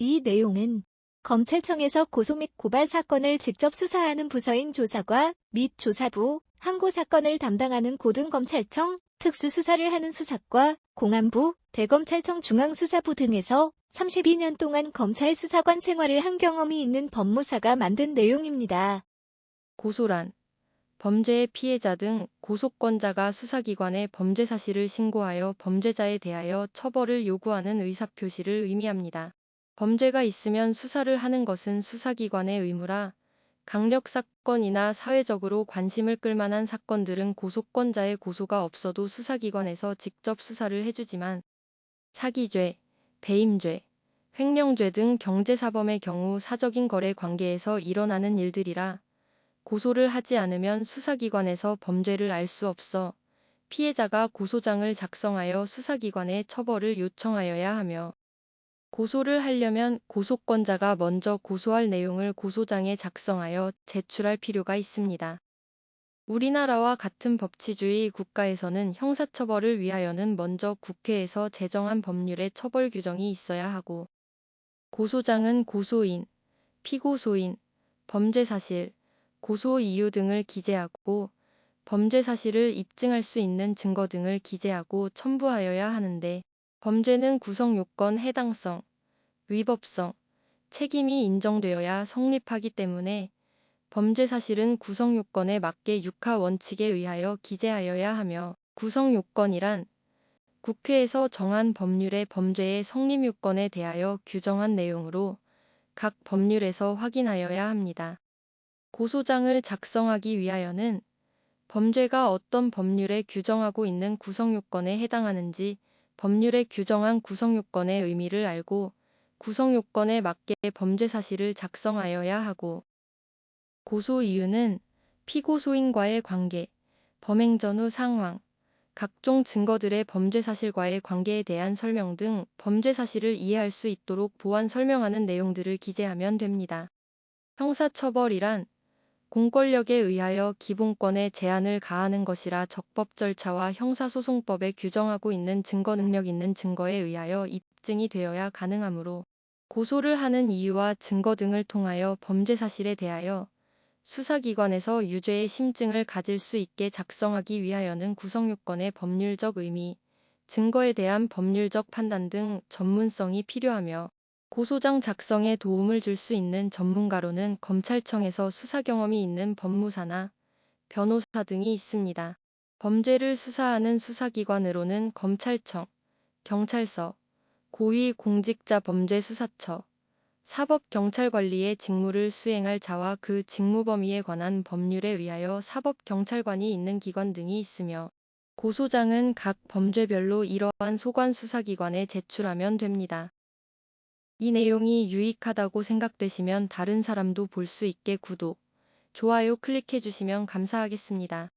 이 내용은 검찰청에서 고소 및 고발 사건을 직접 수사하는 부서인 조사과 및 조사부, 항고 사건을 담당하는 고등검찰청, 특수수사를 하는 수사과, 공안부, 대검찰청 중앙수사부 등에서 32년 동안 검찰 수사관 생활을 한 경험이 있는 법무사가 만든 내용입니다. 고소란 범죄의 피해자 등 고소권자가 수사기관에 범죄 사실을 신고하여 범죄자에 대하여 처벌을 요구하는 의사표시를 의미합니다. 범죄가 있으면 수사를 하는 것은 수사기관의 의무라 강력사건이나 사회적으로 관심을 끌만한 사건들은 고소권자의 고소가 없어도 수사기관에서 직접 수사를 해주지만 사기죄, 배임죄, 횡령죄 등 경제사범의 경우 사적인 거래 관계에서 일어나는 일들이라 고소를 하지 않으면 수사기관에서 범죄를 알 수 없어 피해자가 고소장을 작성하여 수사기관에 처벌을 요청하여야 하며 고소를 하려면 고소권자가 먼저 고소할 내용을 고소장에 작성하여 제출할 필요가 있습니다. 우리나라와 같은 법치주의 국가에서는 형사처벌을 위하여는 먼저 국회에서 제정한 법률에 처벌 규정이 있어야 하고 고소장은 고소인, 피고소인, 범죄사실, 고소 이유 등을 기재하고 범죄 사실을 입증할 수 있는 증거 등을 기재하고 첨부하여야 하는데 범죄는 구성 요건 해당성, 위법성, 책임이 인정되어야 성립하기 때문에 범죄 사실은 구성 요건에 맞게 육하 원칙에 의하여 기재하여야 하며 구성 요건이란 국회에서 정한 법률의 범죄의 성립 요건에 대하여 규정한 내용으로 각 법률에서 확인하여야 합니다. 고소장을 작성하기 위하여는 범죄가 어떤 법률에 규정하고 있는 구성요건에 해당하는지 법률에 규정한 구성요건의 의미를 알고 구성요건에 맞게 범죄 사실을 작성하여야 하고 고소 이유는 피고소인과의 관계, 범행 전후 상황, 각종 증거들의 범죄 사실과의 관계에 대한 설명 등 범죄 사실을 이해할 수 있도록 보완 설명하는 내용들을 기재하면 됩니다. 형사처벌이란 공권력에 의하여 기본권에 제한을 가하는 것이라 적법 절차와 형사소송법에 규정하고 있는 증거 능력 있는 증거에 의하여 입증이 되어야 가능하므로 고소를 하는 이유와 증거 등을 통하여 범죄 사실에 대하여 수사기관에서 유죄의 심증을 가질 수 있게 작성하기 위하여는 구성요건의 법률적 의미, 증거에 대한 법률적 판단 등 전문성이 필요하며 고소장 작성에 도움을 줄 수 있는 전문가로는 검찰청에서 수사 경험이 있는 법무사나 변호사 등이 있습니다. 범죄를 수사하는 수사기관으로는 검찰청, 경찰서, 고위공직자범죄수사처, 사법경찰관리의 직무를 수행할 자와 그 직무 범위에 관한 법률에 의하여 사법경찰관이 있는 기관 등이 있으며 고소장은 각 범죄별로 이러한 소관 수사기관에 제출하면 됩니다. 이 내용이 유익하다고 생각되시면 다른 사람도 볼 수 있게 구독, 좋아요 클릭해 주시면 감사하겠습니다.